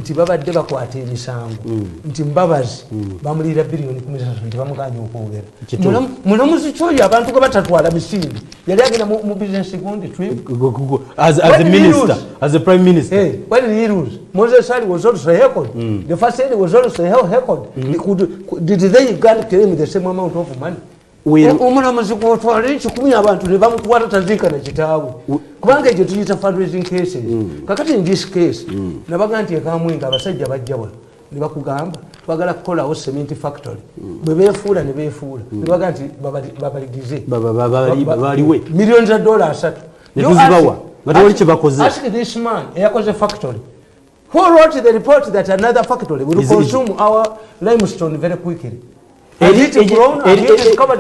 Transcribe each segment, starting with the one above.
nti babadde bakwata emisango nti Mbabazi bamulira bilioni 13 nti bamuganye okwogera mulamuzi kyoyo abantu gwe batatwala misinde yali agenda mu business gundi trip as a minister, as a prime minister. Hey, when did he lose? Moses Ali was also heckled. The first lady was also heckled. Did they claim the same amount of money? Omulamuzi kwotwala ekikumi abantu ne bamutwala tazika na kitaawe kubanga ekyo tuyita fundraising cases kakati in this case nabaga nti ekamwinga abasajja bajja wano ne bakugamba twagala kukolawo cement factory bwe beefuula ne beefuula ne baga nti babaligize baliwe millions of dollars netuzibawa nga tewali kye bakoze. Ask this man eyakoze factory who wrote the report that another factory will consume our limestone very quickly.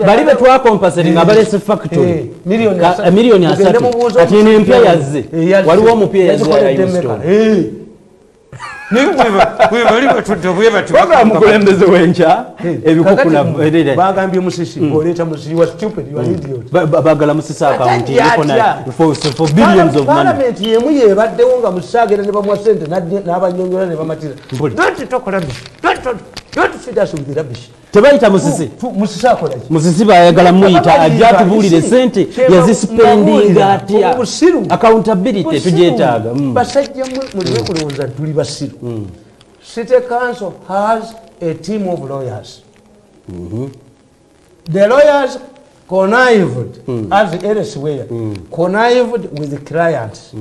Bali betwakompaseri nga balese factory million asatu ati n'empya yazze waliwo omupya yazze bamukulembeze wenkya ebikukuna bagambye musisi oleeta musisi was stupid you are idiot bagala musisi account for billions of money. Parliament yemu yebaddewo nga musisi agenda ne bamuwa sente n'abanyonyola ne bamatira don't talk rubbish don't feed us with rubbish. Tebayita musisi musisi bayagala muyita ajja tubuulire sente yazisipendinga atya accountability tugyetaaga basajja muliwe kulowooza tuli basiru. City Council has a team of lawyers. The lawyers connived as elsewhere connived with the clients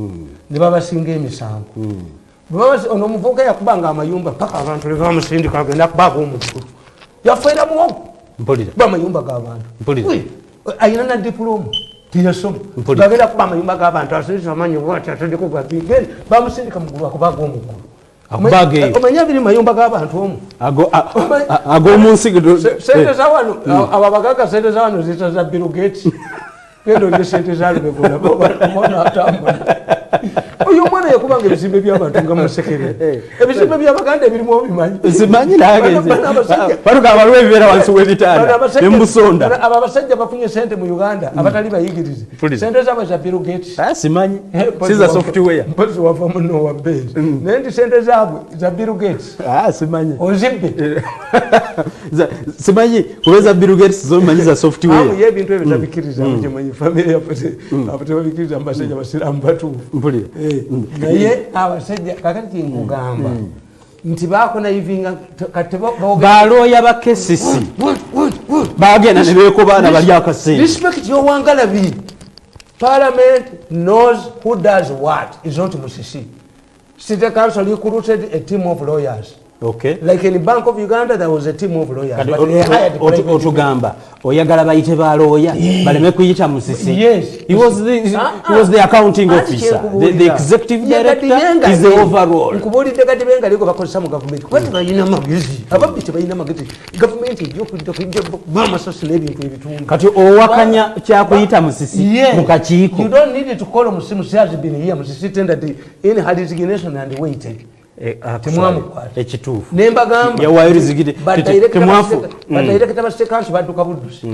ne babasinga emisango ono omuvubuka yakubanga amayumba paka abantu lebamusindika agenda kubaga omukulu yafaira muwogo bamayumba g'abantu ayina na diploma tiyasoma bagenda kuba amayumba g'abantu asindisa amanyi bwati atadeko gabigeni bamusindika mugulu akubaga omukulu omanya biri mayumba g'abantu omu ag'omunsi sente zawano abo abagaga sente zawano zita za Bill Gates genda olye sente zalubegona bona atambula oyo mwana yakubanga ebizimbe by'abantu nga musekere ebizimbe by'abaganda ebirimu obimanyi simanyi nageze baluga abalwe ebibeera wansi w'ebitanda embusonda abo abasajja bafunye sente mu Uganda abatali bayigirize sente zaabwe za Bill Gates simanyi siza software mpozi wava muno wa benzi naye nti sente zaabwe za Bill Gates simanyi ozibbe simanyi kuweza Bill Gates zomanyi za software ye ebintu ebyo tabikiriza mukimanyi family yapote apote babikiriza ambasajja basiramu batuufu naye abasajja kakati nkugamba nti bakonayivinga kati balooya bakesisi bagenda ne beekobaana bali akasente. Respect y'owangalabi. Parliament knows who does what is not musisi. City Council recruited a team of lawyers. Okay. Like in the Bank of Uganda, there was a team of lawyers. But they hired otugamba oyagala bayite balooya baleme kuyita musisi. Yes. He was the accounting officer. The executive director is the overall. Nkubulidde kati benga liko bakozesa mu government. Kwati bayina magezi. Ababiti bayina magezi. Government ejjo kujja mama sosi n'ebintu ebitundu. Kati owakanya kyakuyita musisi mu kakiiko. You don't need to call musisi has been here musisi tendered in her resignation and waited. Ekituufu nembagamba yawayurizigide temwafu badayirekita ba State Council badduka buddusi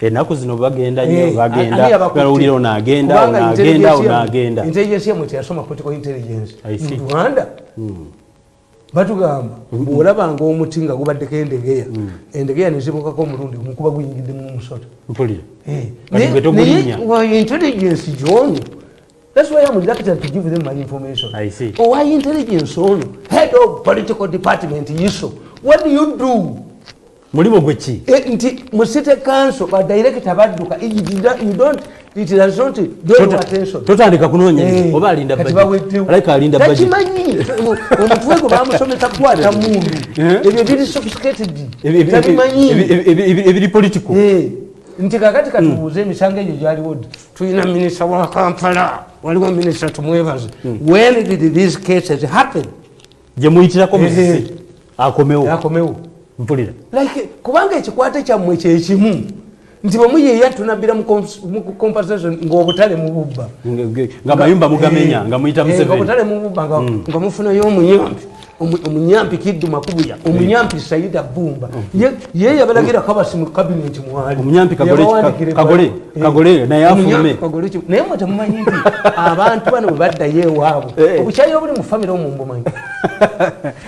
enaku zino bagenda nnyo bagenda balawulira onaagenda intelligence yamwe teyasoma political intelligence mu Rwanda batugamba bw'olabanga omuti nga gubaddeko endegeya ne zibukako omulundi mukuba guyingidde mu musota mpulira naye intelligence gy'onyo. That's why I'm reluctant to give them my information. I see. Oh, why intelligence on head of political department yiso? What do you do? Mulimo gwechi. Nti mu City Council ba director badduka you don't it does not get attention. Totandika kunoonya oba alinda budget. Alika alinda budget. Takimanyi omuntu wego bamusomesa kwata mundu. Ebyo biri sophisticated. Takimanyi ebiri political. Nti kakati katubuuze emisango egyo gyaliwo tulina minisita wa Kampala waliwo minisita tumwebaze when did these cases happen gye muyitirako musisi akomewo mpulira like kubanga ekikwate kyammwe kyekimu nti bwemuyeeya tunabira mu compensation ng'obutale mu bubba nga mayumba mugamenya nga muyita Museveni obutale mu bubba nga mufunayo omuyambi omunyampi Kiddu Makubuya omunyampi Saida Bumba ye yabalagira kabasi mu cabinet mwali omunyampi kagole naye afume naye mwe temumanyi nti abantu bano bwe badda ye ewaabwe obukyayi obuli mu famire omumbumanyi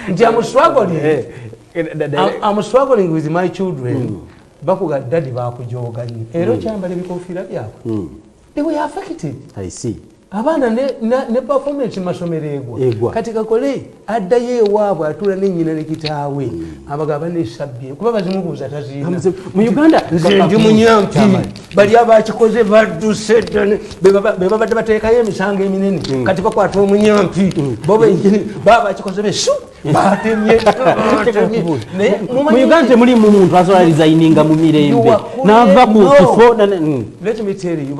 nti I'm struggling with my children bakuga daddy bakujoganye era okyambala ebikofiira byabwe they were affected. I see. Abaana ne performance masomero egwa kati Kakole addayo ewaabwe atula n'ennyina ne kitaawe abagaba n'essabbye kuba bazimubuuza taziina mu Uganda ndi munyampi bali abakikoze badduse be babadde bateekayo emisango eminene kati bakwata omunyampi bo bennyini baba bakikoze besu batemye mu Uganda temuli mu muntu asobola resigninga mu mirembe n'ava ku kifo. Let me tell you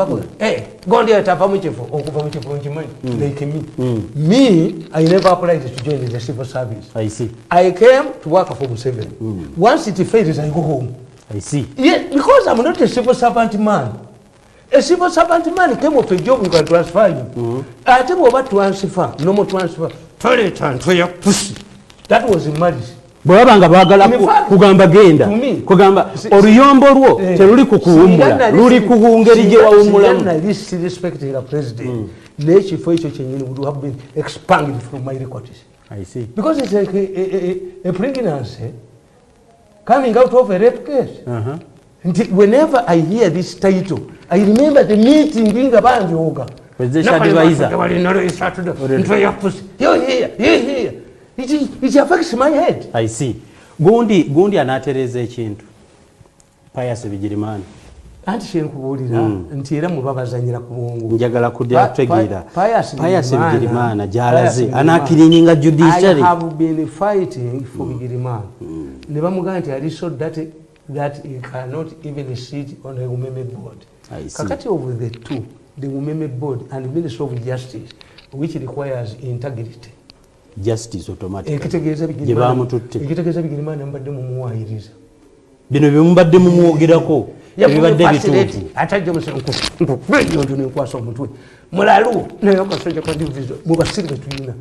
gondi atava mu kifo okuva mu kifo nkimanyi like me I never applied to join the civil service. I see. I came to work for Museveni. Once it fails I go home. I see. Yeah, because I'm not a civil servant man. A civil servant man came of a job you can transfer you. I tell you about transfer, no more transfer. Pussy. That was in marriage. Bwabanga bagala kugamba genda kugamba oluyombo lwo teruli kukuwumbula luli kuhungeri gye wawumulamu. This respecting a president n'ekifo ekyo kyenyini would have been expunged from my records. I see. Because it's like a pregnancy coming out of a rape case. Whenever I hear this title I remember the meeting being abanjoga it affects my head. I see. Gundi anatereza ekintu Pius Bigirimana anti kyenkubuulira nti era mubabazanyira ku bwongo njagala kudya kutegeera Pius Bigirimana gyalaze anakirininga judiciary. I have been fighting for Bigirimana ne bamugamba nti ali so dirty that he cannot even sit on a women board. Kakati of the two, the women board and Ministry of Justice, which requires integrity. Justice automatic. Ekitegeeza Bigirimana mbadde mumuwaayiriza. Bino byembadde mumwogerako ebibadde bituufu. Atajja musenkukuntu nenkwasa omutwe. Mulalu naye akasajja ka New Vision mu basirika tulina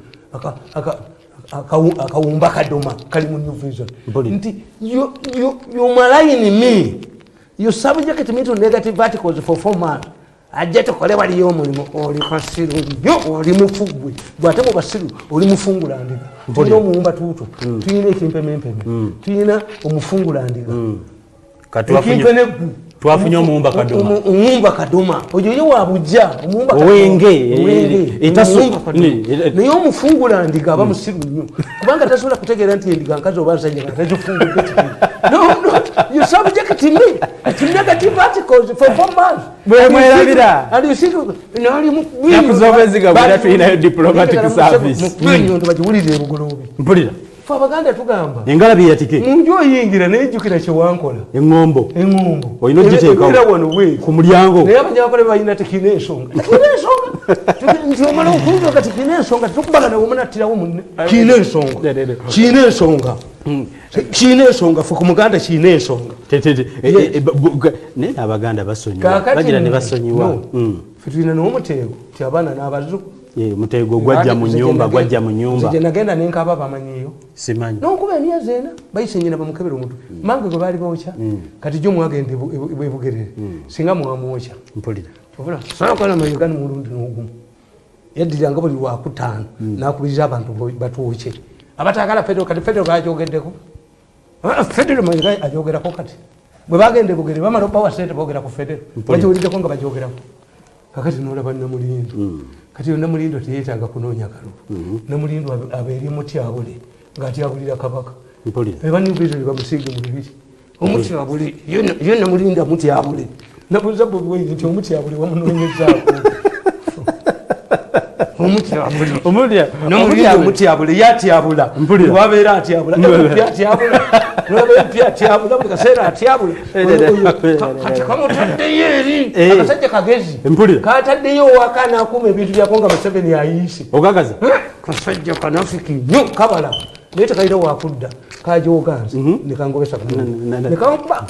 akawumba kadoma kali mu New Vision. Nti you malign me. You subject me to negative articles for 4 months. Ajja tukole waliyo omulimu oli kasiru yo oli mufugwe bwate mu basiru oli mufungula ndiga tulina omuwumba tuuto tulina ekimpemempeme tulina omufungula ndiga twafunye omuwumba kadoma oyo yo wabujja omuwumba owenge naye omufungula ndiga aba musiru nnyo kubanga tasobola kutegeera nti endiga nkazi oba nsajja tagifungudde no you subject me to negative articles for 4 months. And you see, yakuzobeziga bwera tulinayo diplomatic service. Mpulira. Fa baganda tugamba. Engalabi yatike. Munjo yingira nejjukira kye wankola. Engombo. Oyino giteeka ku mulyango. Naye abanyakole bayina tekine ensonga. Nti omala okunza kati kine ensonga tukubagana omunattirawo munne. Kine ensonga. Kine ensonga fe ku muganda kine ensonga. Naye abaganda basonyiwa. Bagira ne basonyiwa. Fe tulina n'omuteego ti abaana n'abazzukulu. Muteego gwajja mu nyumba. Nze nagenda nenkaba bamanyiyo. Simanyi. N'okuba emyezi ena bayise nnyina bamukebera omutwe. Mange gwe baali bookya. Kati gyo mwagenda bwebugerere. Singa mwamwokya. Mpulira. Obula saakala mu Uganda mulundi n'ogumu. Yaddiranga buli lwakutaano n'akubiriza abantu batuuke. Abatagala Federo kati Federo gaajogeddeko. Federo manyiga ajogerako kati. Bwe bagenda bugere bamala bawa sente boogera ku Federo. Bajiwuliddeko nga bajogerako. Kakati n'olaba Namulindo. Kati Namulindo teyeetaaga kunoonya kalubu. Namulindo abeeri mutyabule ng'atyabulira Kabaka. Eba New Vision bamusiige mu bibiri. Omutyabule ye Namulindo amutyabule. Nabuuza Bobi Wine nti omutyabule wamunoonyezzaako. Omutyabule yatyabula. Wabeera atyabula. Atyabula buli kaseera atyabula. Kati kamutaddeyo eri akasajja kagezi kataddeyo owaka n'akuuma ebintu byako nga Museveni ayiise. Ogagaza kasajja kanafiki nnyo kabala naye tekalina wakudda kajoganze nekangobesa nekankuba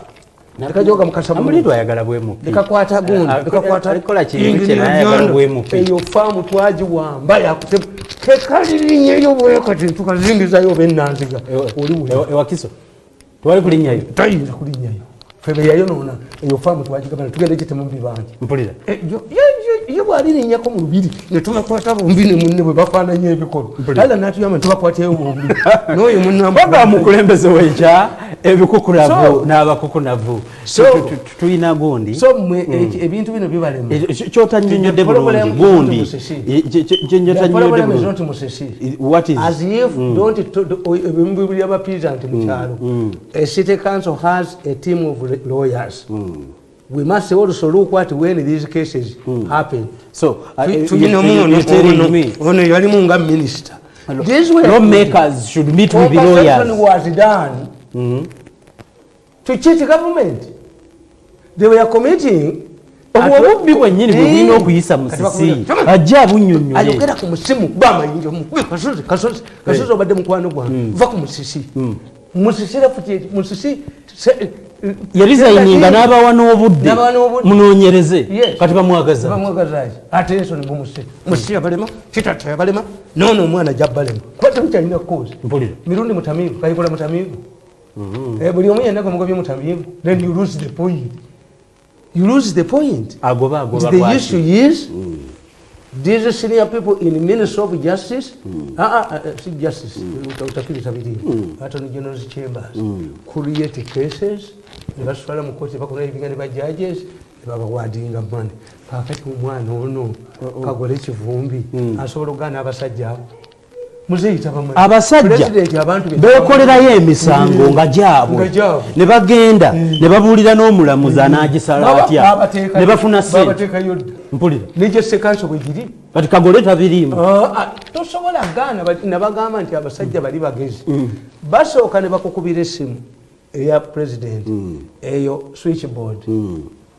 nekajoga mukasa Namulindo ayagala bwemu nekakwata gundi nekakwata alikola kintu kye naye ayagala bwemu eyo faamu twagiwamba yakutema tekalirinyeyo bwekati tukazingizayo bennanziga ewakiso twali kulinnyayo tayinza kulinnyayo febe yayonona eyo faamu twagigabana tugende gitemu bibanja mpulira ye bwalirinnyako mu lubiri netubakwata bombi ne munne bwe bafaananya ebikolo ala natuyamba netubakwatayo bombi noyo munabaga mukulembeze wekya ebikukulavu n'abakukunavu tuyina gundi so mwe ebintu bino bibalema kyotanyonyodde bulungi gundi as if ebintu bya bapresident mu kyalo a city council has a team of lawyers. We must also look at when these cases happen. So, you're telling me, minister. Lawmakers should meet with the lawyers. Was done to cheat the government. They were committing. Obubbi bwennyini bwe bulina okuyisa musisi ajja abunyonnyoye ayogera ku musimu bamayinjo kasozi obadde mukwano gwange va ku musisi musisi yarizayininga n'abawa n'obudde munoonyereze kati bamwagaza ate enso ne musisi abalema kitata yabalema noono omwana jabbalema kwate mukyalina koozi mirundi mutamiivu kayikola mutamiivu buli omu yenna gwemugobye mutamiivu then you lose the point. You lose the point. The issue is these senior people in the Ministry of Justice, Justice, Attorney General's Chambers, create cases, the last fellow court, the judges, the awarding of money. Perfect one, no, Kagolechi Vumbi, and so Logan Abasajab. abasajja beekolerayo emisango nga gyabwe ne bagenda ne babuulira n'omulamuzi anaagisala atya ne bafuna ssente mpulira nejesekanso bwe giri kati Kagole tabiriimu tosobola gaana nabagamba nti abasajja bali bagezi basooka ne bakukubira essimu eya president eyo switchboard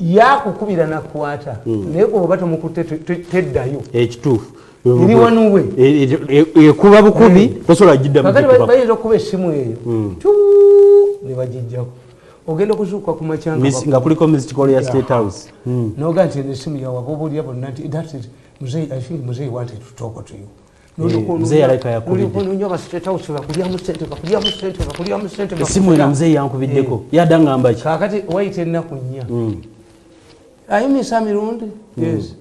yakukubira nakwata naye bwoba tomukutte teddayo ekituufu eri wanuwe ekuba bukubi tosobola giddamu bayinza okuba essimu eyo ne bagijjako ogenda okuzuuka ku macyanga nga kuliko missed call ya State House noga nti essimu yawaba oba olya bonna nti that is muzeyi, I think muzeyi wanted to talk to you. Muzeyi aleka yakubidde essimu ena muzeyi yankubiddeko yadda ngamba ki kaakati wayita ennaku nnya ayimisa mirundi yes.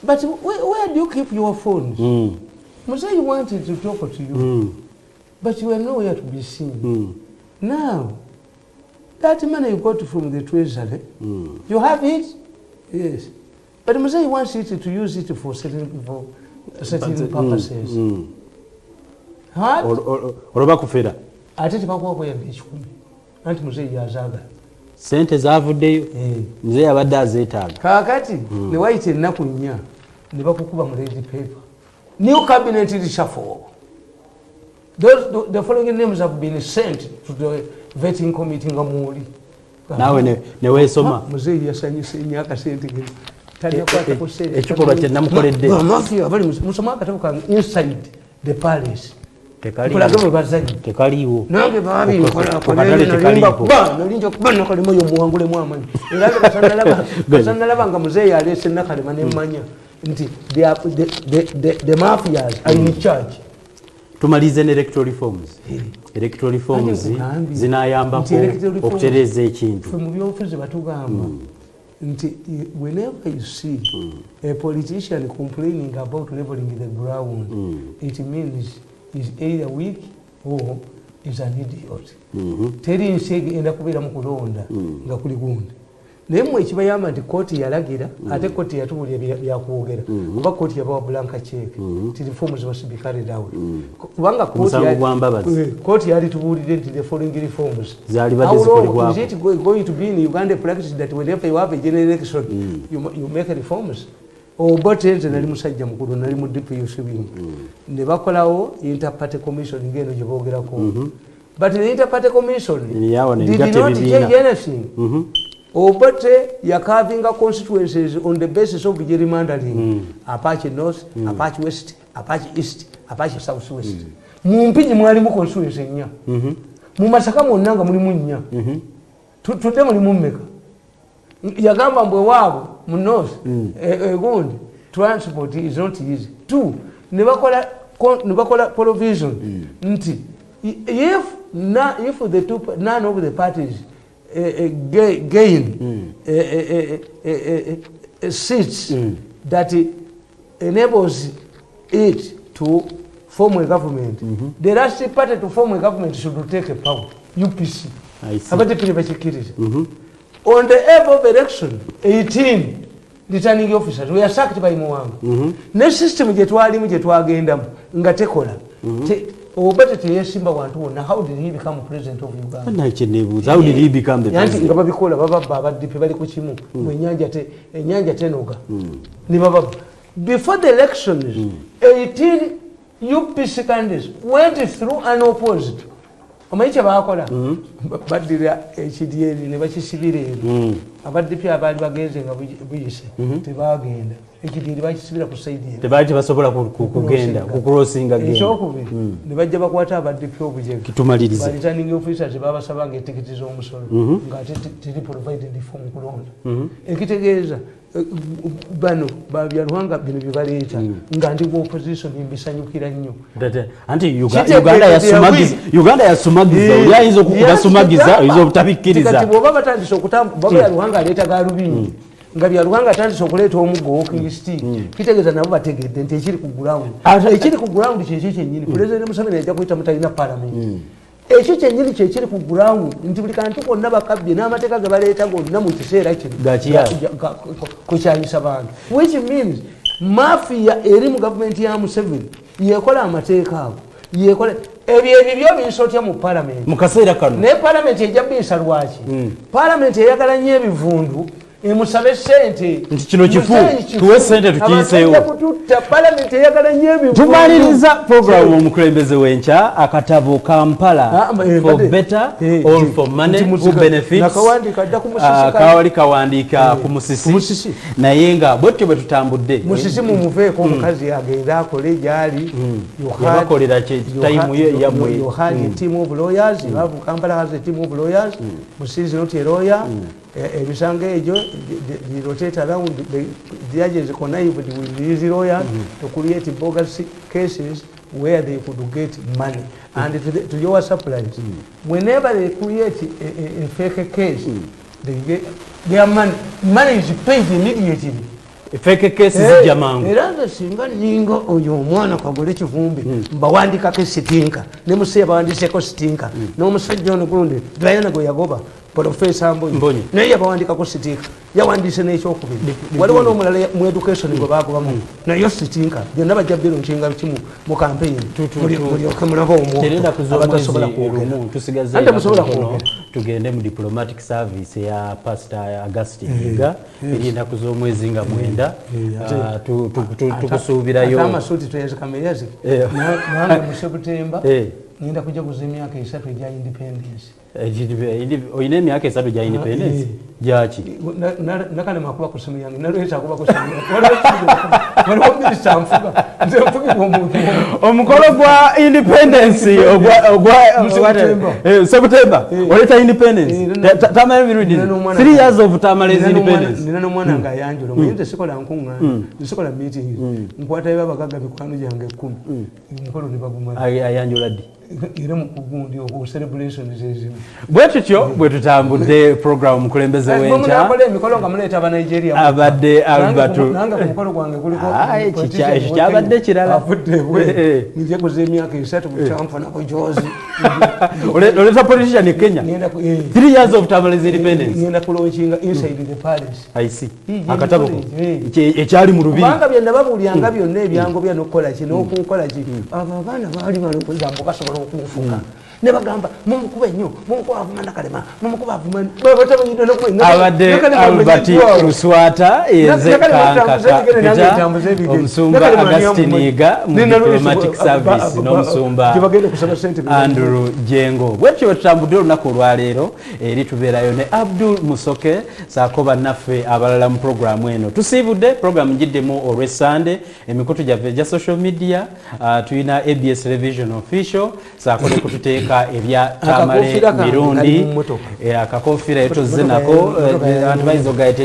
But where do you keep your phones? Muzeyi wanted to talk to you, but you were nowhere to be seen. Now, that money you got from the treasury, you have it? Yes. But Muzeyi wants it to use it for certain purposes. Oloba kufera. Ate tebakuwa bwembe ekikumi. Anti Muzeyi yazaaga. Sente zavuddeyo. Muzeyi abadde azeetaaga. Kaakati ne wayita ennaku nnya ne bakukuba mu red paper. New cabinet reshuffle. The following names have been sent to the vetting committee nga muuli. Nawe ne weesoma. Muzeyi yasanyuse nnyo akasente ke. Ekikolwa kye namukoledde. Bamafia bali musoma akatabo kange inside the palace. Tekaliiwo. Nange baabi nkola nalinja kuba nakalema yo muwangulemu amanyi. Era kasanalaba nga Muzeyi aleese nakalema nemmanya nti the mafias are in charge. Tumalize ne electoral reforms. Electoral reforms zinayambako okutereeza ekintu. Mu byobufuzi batugamba nti whenever you see a politician complaining about leveling the ground, it means he's either weak or is an idiot. Teri nsi egenda kubeera mu kulonda nga kuli gundi. Naye mmwe ekibayamba nti kooti yalagira ate kooti yatubulya byakwogera kuba kooti yabawa blanka check nti reforms must be carried out. Kubanga kooti yali tubuulidde nti the following reforms zaali badde zikolebwako. Is it going to be in Uganda practice that whenever you have a general election you make reforms? Obote nze nali musajja mukulu nali mu DPUC wing ne bakolawo interparty commission ngeno gye boogerako. But the interparty commission did not change anything. Obote yakavinga constituencies on the basis of gerrymandering. Apache North, Apache West, Apache East, Apache South West. Mumpinyi mwalimu constituency nnya. Mu Masaka mwonna nga mulimu nnya. Tudde mulimu mmeka. Yagamba mbwe waabo mu North gundi transport is not easy. Two, ne bakola provision nti if none of the parties gain seats that enables it to form a government, the last party to form a government should take a power. UPC. On the eve of election, 18 returning officers were sacked by Mwanga. Next system agenda ngatekola. Obete teyesimba wantu wonna. How did he become president of Uganda? How did he become the president? Yanti ngababikola baba dipe bali ku kimu. Enyanja tenoga. Ni baba. Before the elections, 18 UPC candidates went through unopposed. Omayicha bakola badira HDL ne bakisibire abadipi abali bagenze nga buyise tebagenda HDL bakisibira ku side tebaje basobola kugenda ku crossing again ekyokubi ne bajja bakwata abadipi obuje kitumalirize returning officers baba sabanga etikiti z'omusolo nga tiri provided form kulonda ekitegeeza bano babyaluhanga bino bibaleeta nga ndi mu opposition mbisanyukira nnyo anti Uganda yasumagiza oyinza okubasumagiza oyinza obutabikkiriza kati bwoba batandise okutamba baba yaluhanga aleeta galubindi nga byaluhanga atandise okuleeta omuggo walking stick kitegeeza nabo bategedde nti ekiri ku ground kyekyo kyennyini Pulezidenti Museveni ajja kuyita mutalina parliament ekyo kyennyini kyekiri ku ground nti buli kantu konna bakabbye n'amateeka ge baleeta gonna mu kiseera kino kukyayisa bantu which means mafia eri mu gavumenti ya Museveni yekola amateeka ago yekola ebyo binsotya mu parliament mu kaseera kano naye parliament ejja bisa lwaki parliament eyagala nnyo ebivundu emusabe sente nti kino kifu tuwe sente tukiyiseewo tumaliriza programu omukulembeze w'enkya akatabo Kampala for better all for money who benefits kawali kawandiika ku Musisi naye nga bwetyo bwe tutambudde Musisi mumuveeko omukazi agenda akole gyali yabakolera tayimu ye yamwe team of lawyers Kampala has a team of lawyers Musisi is not a lawyer ebisanga ejo they rotate around the judges connived with these lawyers to create bogus cases where they could get money and to your surprise whenever they create a fake case they get their money is paid immediately fake cases jamangu era singa ninga oyo omwana kagole kivumbi mbawandikako sitinka ne musebe bawandiseko sitinka n'omusajja ono gundi Diana gwe yagoba Professor Mbonyi naye yabawandikako sitinka yawandise n'ekyokubiri waliwo n'omulala mu education gwe bagobamu nayo sitinka byonna bajja biro nkinga kimu mu campaign mulyoke mulaba abatasobola kwogera tugende mu diplomatic service ya Pastor Augustine Yiga eyendaku z'omwezi nga 9 tukusuubirayo amasuuti tweyazikameyezi nange mu September ngenda kujja kuza emyaka 3 egya independence oyina emyaka 3 gya independence gyaki nakale makuba ku simu yange nalweta kuba ku simu waliwo minisita nfuga nze nfugibwa omuntu omukolo gwa independence September oleta independence tamale birudi 3 years of tamale independence nina n'omwana nga ayanjula omuyinza sikola nkunga sikola meeting nkwata abagagga mikwano gyange 10 omukolo ne bagumala ayanjula ddi ire mu kugundi oku celebration zezimu bwetutyo bwe tutambudde program mukulembeze w'enkya nakole emikolo nga muleeta aba Nigeria abadde Albert nange ku mukolo gwange kuliko ekyo kyabadde kirala avudde bwe nije kuza emyaka 3 butamfa nako jozi oleta politician Kenya 3 years of Tamales independence ngenda kulonkinga inside the palace I see akatabo ekyali mu lubiri banga byenda babulyanga byonna ebyango bya nokola kino okukola ki abaana baali balokoza mbokasobola okumufuka ne bagamba mumukuba nnyo mumukuba avuma nakalema mumukuba avuma batabayina n'okwenga abadde Albert Luswata yenze kanka omusumba Augustine Yiga mu diplomatic service n'omusumba Andrew Jengo bwekyo betutambudde olunaku olwaleero eri tubeerayo ne Abdul Musoke saako bannaffe abalala mu programu eno tusiibudde programu njiddemu olw'Essande emikutu gyaffe gya social media tuyina ABS Television Official saako ne kututeeka ebirabika ebya Tamale mirundi akakofiira yetoze nako abantu bayinza okugaita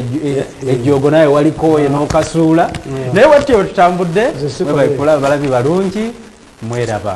ejjogo naye waliko n'okasuula naye watyo tutambudde mwebaikola abalabi balungi mweraba.